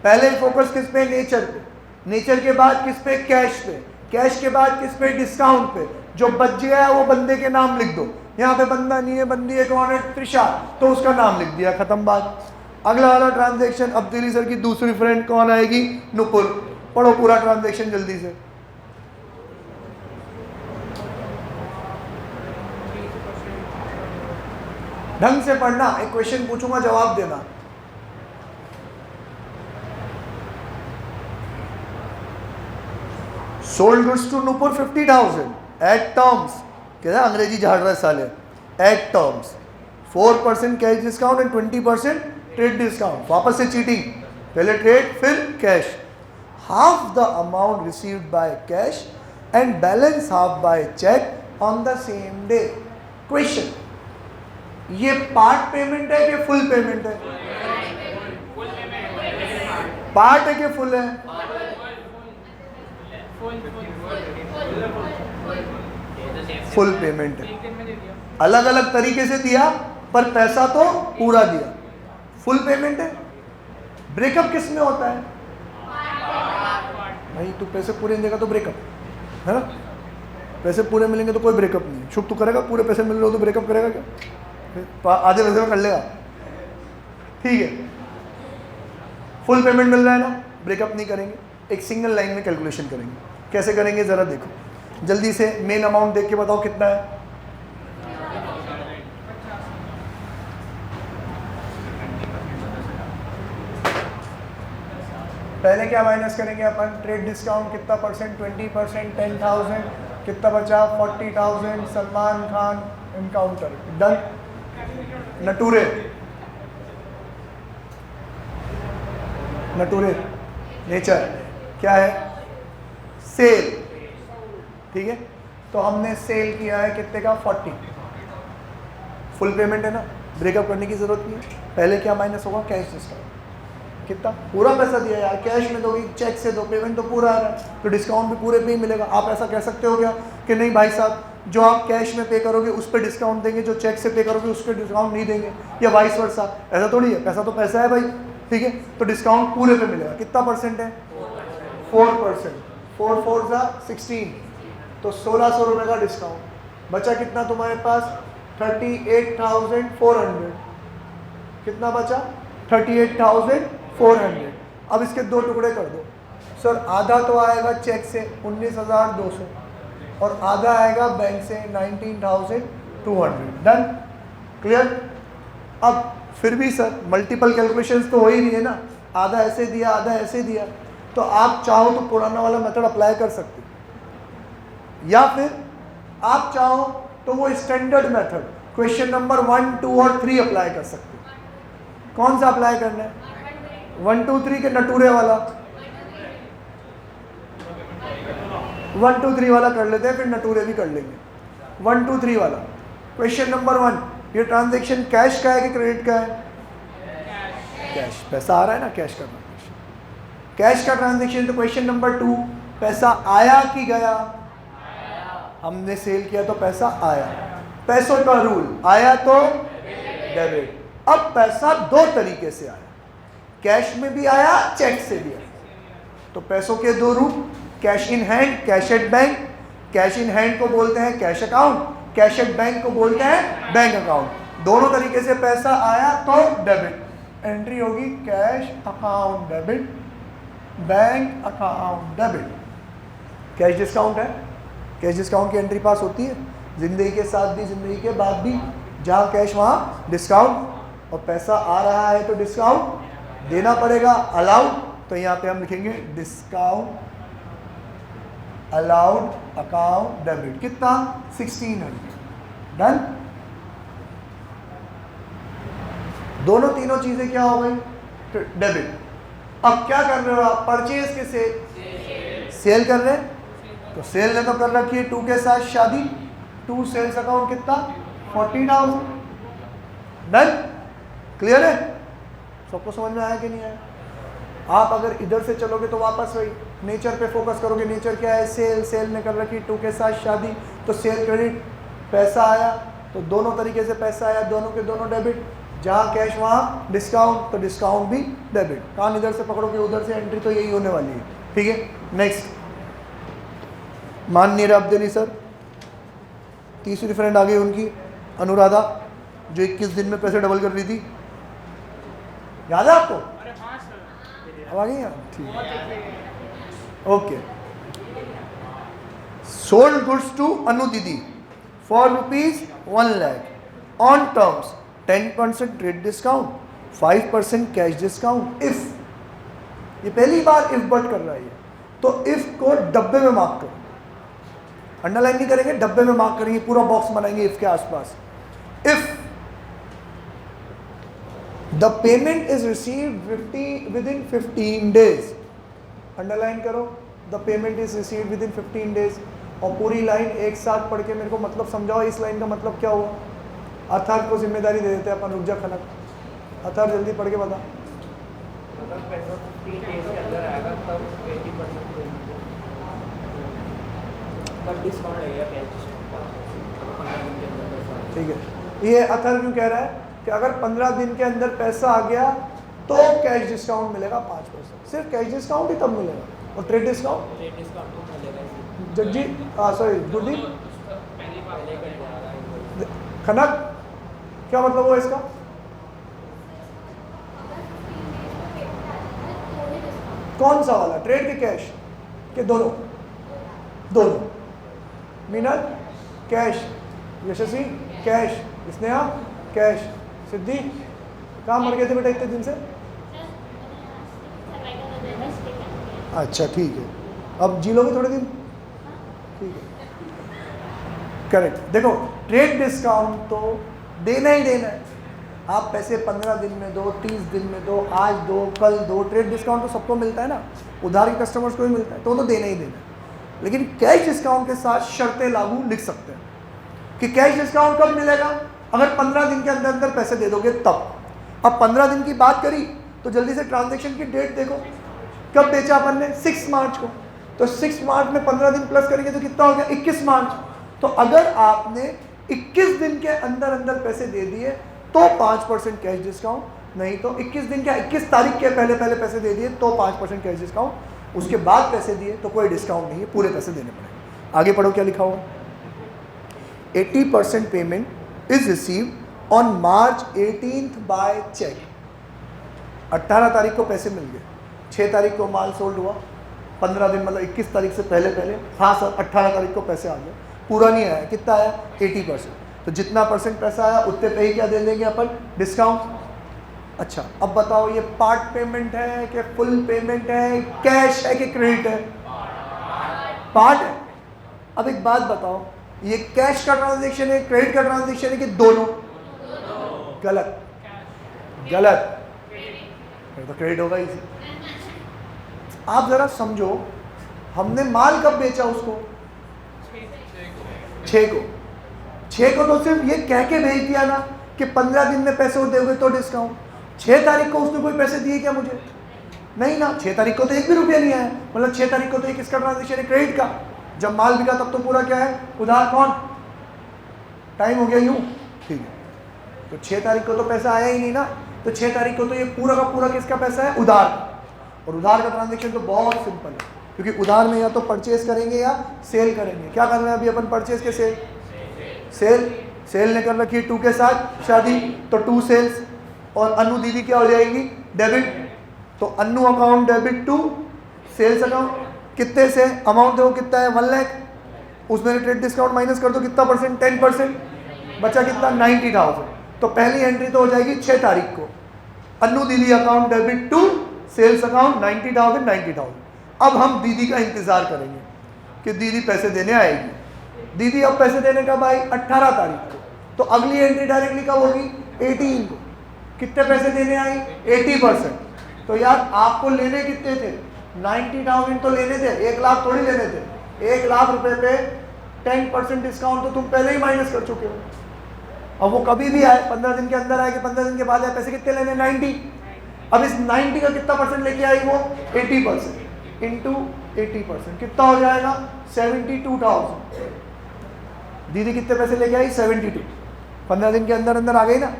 पहले फोकस किस पे? नेचर पे। नेचर के बाद किस पे? कैश पे। कैश के बाद किस पे? डिस्काउंट पे। जो बच गया है वो बंदे के नाम लिख दो। यहाँ पे बंदा नहीं है, बंदी है, कौन है? त्रिशा, तो उसका नाम लिख दिया, खत्म बात। अगला वाला ट्रांजेक्शन अब्दुली सर की दूसरी फ्रेंड कौन आएगी? नुपुर। पढ़ो पूरा ट्रांजेक्शन जल्दी से। ढंग से पढ़ना, एक क्वेश्चन पूछूंगा जवाब देना। Sold goods to Nupur 50,000 at terms, क्या अंग्रेजी झाड़ रहा है साले, at terms 4% cash discount and 20% trade discount. वापस से चीटिंग, पहले ट्रेड फिर cash. Half the amount received by cash and balance half by cheque on the same day. Question, ये पार्ट पेमेंट है कि फुल पेमेंट है? पार्ट है कि फुल है? फुल पेमेंट है। अलग अलग तरीके से दिया पर पैसा तो पूरा दिया, फुल पेमेंट है। ब्रेकअप किस में होता है भाई? तू पैसे पूरे नहीं देगा तो ब्रेकअप है ना, पैसे पूरे मिलेंगे तो कोई ब्रेकअप नहीं। शुभ तू करेगा? पूरे पैसे मिल रहे हो तो ब्रेकअप करेगा क्या? आधे पैसे में कर लेगा, ठीक है। फुल पेमेंट मिल रहा है ना, ब्रेकअप नहीं करेंगे, एक सिंगल लाइन में कैलकुलेशन करेंगे। कैसे करेंगे जरा देखो जल्दी से। मेन अमाउंट देख के बताओ कितना है? पहले क्या माइनस करेंगे अपन? ट्रेड डिस्काउंट कितना परसेंट? 20%, 10,000, कितना बचा? 40,000। Salman Khan encounter, done. Nature, nature nature क्या है? सेल, ठीक है। तो हमने सेल किया है कितने का? 40। फुल पेमेंट है ना, ब्रेकअप करने की जरूरत नहीं है। पहले क्या माइनस होगा? Cash discount. कितना? पूरा पैसा दिया यार, कैश में दोगे, चेक से दो, पेमेंट तो पूरा आ रहा है, तो डिस्काउंट भी पूरे पे ही मिलेगा। आप ऐसा कह सकते हो क्या कि नहीं भाई साहब, जो आप कैश में पे करोगे उस पर डिस्काउंट देंगे, जो चेक से पे करोगे उस पर डिस्काउंट नहीं देंगे, या वाइस वर्सा? ऐसा थोड़ी है, पैसा तो पैसा है भाई, ठीक है। तो डिस्काउंट पूरे पे मिलेगा। कितना परसेंट है? 4%। 4 4 जा 16, तो 1,600 रुपये का डिस्काउंट। बचा कितना तुम्हारे पास? 38,400। कितना बचा? 38,400। अब इसके दो टुकड़े कर दो सर। आधा तो आएगा चेक से 19,200 और आधा आएगा बैंक से 19,200। Done, clear? अब फिर भी सर मल्टीपल कैलकुलेशंस तो हो ही रही है ना, आधा ऐसे दिया आधा ऐसे दिया, तो आप चाहो तो पुराना वाला मेथड अप्लाई कर सकते हो, या फिर आप चाहो तो वो स्टैंडर्ड मेथड क्वेश्चन नंबर 1, 2 और 3 अप्लाई कर सकते हो। कौन सा अप्लाई करना है? 1, 2, 3 के नटूरे वाला 1, 2, 3 वाला कर लेते हैं, फिर नटूरे भी कर लेंगे। 1, 2, 3 वाला क्वेश्चन नंबर 1, ये ट्रांजैक्शन कैश का है कि क्रेडिट का है? कैश, पैसा आ रहा है ना, कैश का ट्रांजैक्शन, कैश का ट्रांजैक्शन। तो क्वेश्चन नंबर 2, पैसा आया कि गया? हमने सेल किया तो पैसा आया। पैसों का रूल, आया तो डेबिट। अब पैसा दो तरीके से आया, कैश में भी आया, चेक से भी आया। तो पैसों के दो रूप, cash in hand, cash at bank. Cash in hand को बोलते हैं cash account, cash at bank को बोलते हैं बैंक अकाउंट। दोनों तरीके से पैसा आया तो डेबिट, एंट्री होगी cash account debit, bank account debit. Cash discount है, कैश डिस्काउंट की एंट्री पास होती है, जिंदगी के साथ भी जिंदगी के बाद भी, जहाँ कैश वहाँ डिस्काउंट। और पैसा आ रहा है तो डिस्काउंट देना पड़ेगा, अलाउड। तो यहाँ पे हम लिखेंगे डिस्काउंट अलाउड अकाउंट डेबिट। कितना? 1600। डन। दोनों तीनों चीजें क्या हो गई? डेबिट। अब क्या कर रहे हो आप? परचेज के सेल कर रहे हैं, तो सेल ने तो कर रखी है 2 के साथ शादी, 2 सेल्स अकाउंट कितना? 40,000। डन। क्लियर है? सबको समझ में आया कि नहीं आया? आप अगर इधर से चलोगे तो वापस वही नेचर पे फोकस करोगे। नेचर क्या है? सेल, सेल ने कर रखी 2 के साथ शादी, तो सेल क्रेडिट, पैसा आया तो दोनों तरीके से पैसा आया, दोनों के दोनों डेबिट। जहाँ कैश वहाँ डिस्काउंट, तो डिस्काउंट भी डेबिट। कान इधर से पकड़ोगे उधर से एंट्री, तो यही होने वाली है। ठीक है, नेक्स्ट। माननीय अब्दुल्ली सर, तीसरी फ्रेंड आ गई उनकी, अनुराधा, जो 21 दिन में पैसे डबल कर रही थी, याद है आपको? अरे हाँ सर, अब आ गई हैं? ठीक है, बहुत देखिए। ओके। सोल्ड गुड्स टू अनु दीदी for ₹1 lakh on terms 10% trade discount, 5% cash discount. If, ये पहली बार इफ बट कर रहा है, तो इफ को डब्बे में मार्क करो, अंडरलाइन नहीं करेंगे, डब्बे में मार्क करेंगे, पूरा बॉक्स बनाएंगे इफ के आसपास। If the payment is received within 15 days, underline करो, the payment is received within 15 days. और पूरी लाइन एक साथ पढ़ के मेरे को मतलब समझाओ, इस लाइन का मतलब क्या हुआ? अथर को जिम्मेदारी दे देते हैं अपन, रुक जा खनक, अथर जल्दी पढ़ के बता। अगर पैसा 15 डेज के अंदर आएगा तब 20% देंगे, तब डिस्काउंट लगेगा कैश डिस्काउंट। ठीक है, ये अथर क्यों कह रहा है कि अगर 15 दिन के अंदर पैसा आ गया तो कैश डिस्काउंट मिलेगा 5%। सिर्फ कैश डिस्काउंट ही तब मिलेगा, और ट्रेड डिस्काउंट ट्रेड डिस्काउंट तो मिलेगा ही। जग्जी, सॉरी गुड्डी, पहली बार लेकर जा रहा है। खनक, क्या मतलब हुआ इसका? कौन सा वाला? ट्रेड के कैश के? दोनों, दोनों। मीनल कैश, यशस्वी कैश, स्नेहा कैश, सिद्धि कहाँ मर गए थे बेटा इतने दिन से? अच्छा ठीक है, अब जी लोगे थोड़े दिन? ठीक है, करेक्ट। देखो, ट्रेड डिस्काउंट तो देना ही देना है। आप पैसे 15 दिन में दो, 30 दिन में दो, आज दो, कल दो, ट्रेड डिस्काउंट तो सबको मिलता है ना, उधार के कस्टमर्स को भी मिलता है, तो वो तो देना ही देना है। लेकिन कैश डिस्काउंट के साथ शर्तें लागू लिख सकते हैं कि कैश डिस्काउंट कब मिलेगा? अगर 15 दिन के अंदर अंदर पैसे दे दोगे तब। अब 15 दिन की बात करी तो जल्दी से ट्रांजैक्शन की डेट देखो, कब बेचा अपन ने? 6 मार्च को। तो 6 मार्च में 15 दिन प्लस करेंगे तो कितना हो गया? 21 मार्च। तो अगर आपने 21 दिन के अंदर अंदर पैसे दे दिए तो 5% कैश डिस्काउंट, नहीं तो 21 दिन क्या 21 तारीख के पहले पहले पैसे दे दिए तो 5% कैश डिस्काउंट, उसके बाद पैसे दिए तो कोई डिस्काउंट नहीं है, पूरे पैसे देने पड़ेंगे। आगे पढ़ो क्या लिखा हुआ। 80% payment is received on March 18th by cheque. 18 तारीख को पैसे मिल गए, 6 तारीख को माल सोल्ड हुआ, 15 दिन मतलब 21 तारीख से पहले पहले, हाँ सर 18 तारीख को पैसे आ गए, पूरा नहीं आया, कितना आया? 80%। तो जितना परसेंट पैसा आया उतने पे ही क्या दे देंगे अपन, डिस्काउंट। अच्छा अब बताओ ये पार्ट पेमेंट है कि फुल पेमेंट है, कैश है कि क्रेडिट है? पार्ट है। अब एक बात बताओ, ये कैश का ट्रांजैक्शन है, क्रेडिट का ट्रांजैक्शन है कि दोनों? गलत, गलत, तो क्रेडिट होगा इसी। आप जरा समझो, हमने माल कब बेचा उसको? 6 को। 6 को तो सिर्फ ये कह के भेज दिया ना कि 15 दिन में पैसे दोगे तो डिस्काउंट। 6 तारीख को उसने कोई पैसे दिए क्या मुझे? नहीं ना, 6 तारीख को तो 1 भी रुपया नहीं आया। मतलब 6 तारीख को तो ये किसका ट्रांजेक्शन है? क्रेडिट का। जब माल बिका तब तो पूरा क्या है, उधार। कौन? टाइम हो गया यूं, ठीक है। तो 6 तारीख को तो पैसा आया ही नहीं ना, तो 6 तारीख को तो ये पूरा का पूरा किसका पैसा है? उधार का। और उधार का ट्रांजेक्शन तो बहुत सिंपल है, क्योंकि उधार में या तो परचेज करेंगे या सेल करेंगे। क्या कर रहे हैं अभी अपन? परचेज के सेल। सेल ने कर रखी है 2 के साथ शादी, तो 2 सेल्स। और अनु दीदी क्या हो जाएंगी? डेबिट। तो अनु account debit to sales account. कितने से? अमाउंट देखो कितना है, 1 लाख। उसमें ट्रेड डिस्काउंट माइनस कर दो, कितना परसेंट? 10%। बचा कितना? 90,000। तो पहली एंट्री तो हो जाएगी 6 तारीख को, अनु दीदी account debit to sales account 90,000। अब हम दीदी का इंतजार करेंगे कि दीदी पैसे देने आएगी। दीदी अब पैसे देने कब आई? 18 तारीख को। तो अगली एंट्री डायरेक्टली कब होगी? 18 को। कितने पैसे देने आई? 80%। तो यार आपको लेने कितने थे? 90,000 तो लेने थे, 1 लाख थोड़ी लेने थे। 1 लाख रुपए पे 10% डिस्काउंट तो तुम पहले ही माइनस कर चुके हो। अब वो कभी भी आए, 15 दिन के अंदर आए कि 15 दिन के बाद आए, पैसे कितने लेने? 90। अब इस 90 का कितना परसेंट लेके आई वो? 80% इंटू 80%। कितना हो जाएगा? 72,000। दीदी कितने पैसे लेके आई? 72। 15 दिन के अंदर अंदर आ गई ना।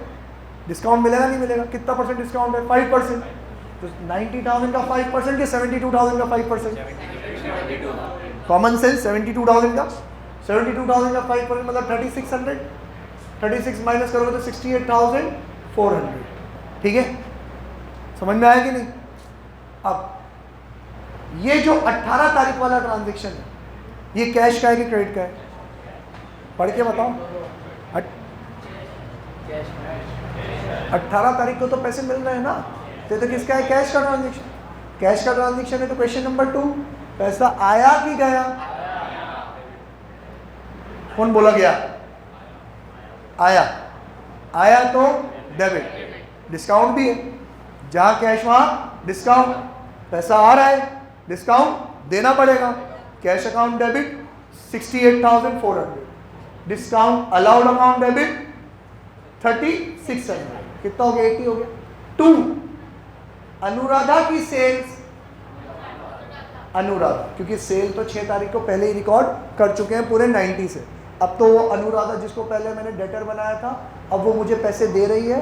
डिस्काउंट मिलेगा नहीं मिलेगा? कितना परसेंट डिस्काउंट है? 5%। तो 90,000 का 5% कि 72,000 का 5%? कॉमन सेंस, 72,000 का 5% मतलब 3600। 36 माइनस करोगे तो 68,400। ठीक है, समझ में आया कि नहीं? अब ये जो 18 तारीख वाला ट्रांजैक्शन है, ये कैश का है कि क्रेडिट का है? पढ़ के बताओ। 18 तारीख को तो पैसे मिल रहे हैं ना, तो किसका है? कैश का ट्रांजैक्शन। कैश का ट्रांजैक्शन है तो क्वेश्चन नंबर 2, पैसा आया कि गया? कौन बोला गया? आया। आया तो डेबिट। डिस्काउंट भी है, जहां कैश वहां डिस्काउंट। पैसा आ रहा है, डिस्काउंट देना पड़ेगा। Cash account debit 68,400, discount allowed account debit 3600। कितना हो गया? 80 हो गया। 2 अनुराधा की सेल्स। अनुराधा, क्योंकि सेल तो 6 तारीख को पहले ही रिकॉर्ड कर चुके हैं पूरे 90 से। अब तो वो अनुराधा जिसको पहले मैंने डेटर बनाया था, अब वो मुझे पैसे दे रही है।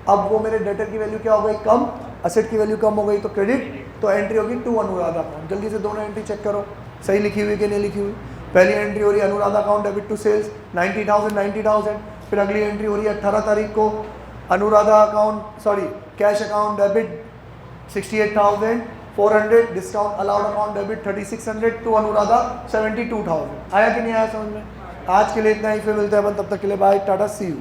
अब वो मेरे डेटर की वैल्यू क्या हो गई? कम। असेट की वैल्यू कम हो गई तो क्रेडिट। तो एंट्री होगी 2 अनुराधा अकाउंट। जल्दी से दोनों एंट्री चेक करो सही लिखी हुई कि नहीं लिखी हुई। पहली एंट्री हो रही है Anuradha account debit to sales 90,000। फिर अगली एंट्री हो रही है 18 तारीख को Anuradha account cash account debit 68,400, discount allowed account debit 3600 to Anuradha 72,000। आया कि नहीं आया समझ में? आज के लिए इतना ही, फिर मिलते हैं अपन, तब तक के लिए बाय, टाटा, सी यू।